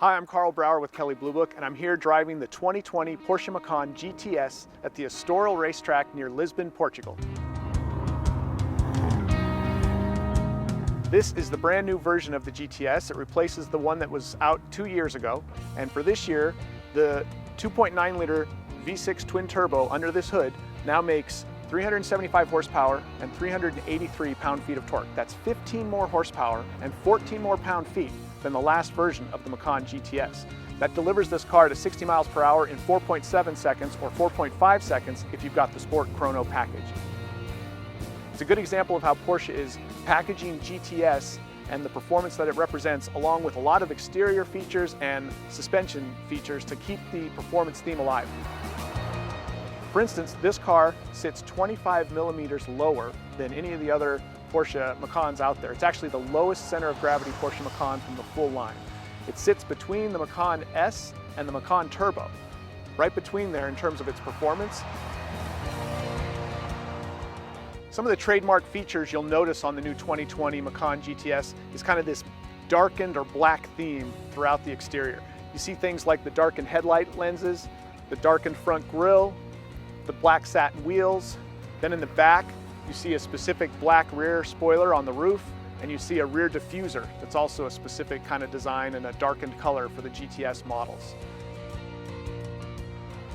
Hi, I'm Karl Brauer with Kelley Blue Book, and I'm here driving the 2020 Porsche Macan GTS at the Estoril racetrack near Lisbon, Portugal. This is the brand new version of the GTS. It replaces the one that was out 2 years ago. And for this year, the 2.9 liter V6 twin turbo under this hood now makes 375 horsepower and 383 pound-feet of torque. That's 15 more horsepower and 14 more pound-feet than the last version of the Macan GTS. That delivers this car to 60 miles per hour in 4.7 seconds or 4.5 seconds if you've got the Sport Chrono package. It's a good example of how Porsche is packaging GTS and the performance that it represents along with a lot of exterior features and suspension features to keep the performance theme alive. For instance, this car sits 25 millimeters lower than any of the other Porsche Macans out there. It's actually the lowest center of gravity Porsche Macan from the full line. It sits between the Macan S and the Macan Turbo, right between there in terms of its performance. Some of the trademark features you'll notice on the new 2020 Macan GTS is kind of this darkened or black theme throughout the exterior. You see things like the darkened headlight lenses, the darkened front grille, the black satin wheels. Then in the back, you see a specific black rear spoiler on the roof, and you see a rear diffuser that's also a specific kind of design and a darkened color for the GTS models.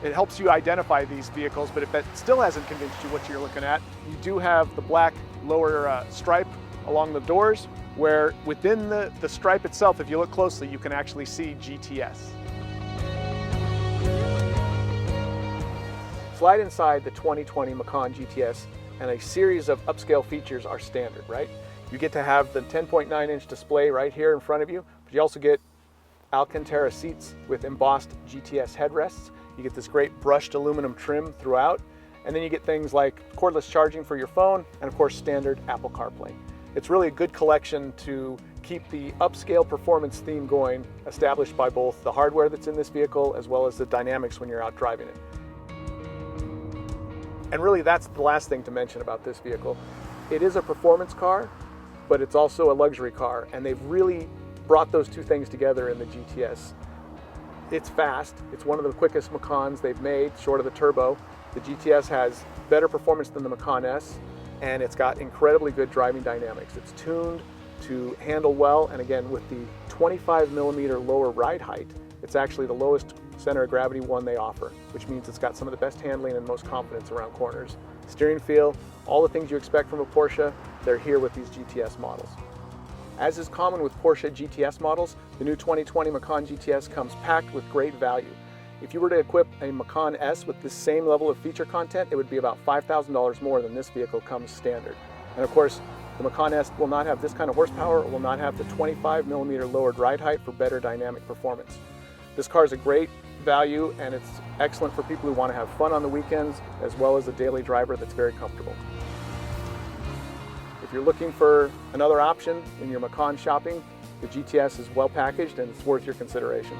It helps you identify these vehicles, but if that still hasn't convinced you what you're looking at, you do have the black lower stripe along the doors, where within the stripe itself, if you look closely, you can actually see GTS. Slide inside the 2020 Macan GTS and a series of upscale features are standard, right? You get to have the 10.9-inch display right here in front of you, but you also get Alcantara seats with embossed GTS headrests. You get this great brushed aluminum trim throughout, and then you get things like cordless charging for your phone and of course standard Apple CarPlay. It's really a good collection to keep the upscale performance theme going, established by both the hardware that's in this vehicle as well as the dynamics when you're out driving it. And really that's the last thing to mention about this vehicle. It is a performance car, but it's also a luxury car, and they've really brought those two things together in the GTS. It's fast. It's one of the quickest Macans they've made, short of the turbo. The GTS has better performance than the Macan S, and it's got incredibly good driving dynamics. It's tuned to handle well, and again, with the 25 millimeter lower ride height, it's actually the lowest center of gravity one they offer, which means it's got some of the best handling and most confidence around corners. Steering feel, all the things you expect from a Porsche, they're here with these GTS models. As is common with Porsche GTS models, the new 2020 Macan GTS comes packed with great value. If you were to equip a Macan S with the same level of feature content, it would be about $5,000 more than this vehicle comes standard. And of course, the Macan S will not have this kind of horsepower, or will not have the 25 millimeter lowered ride height for better dynamic performance. This car is a great value, and it's excellent for people who want to have fun on the weekends, as well as a daily driver that's very comfortable. If you're looking for another option in your Macan shopping, the GTS is well packaged and it's worth your consideration.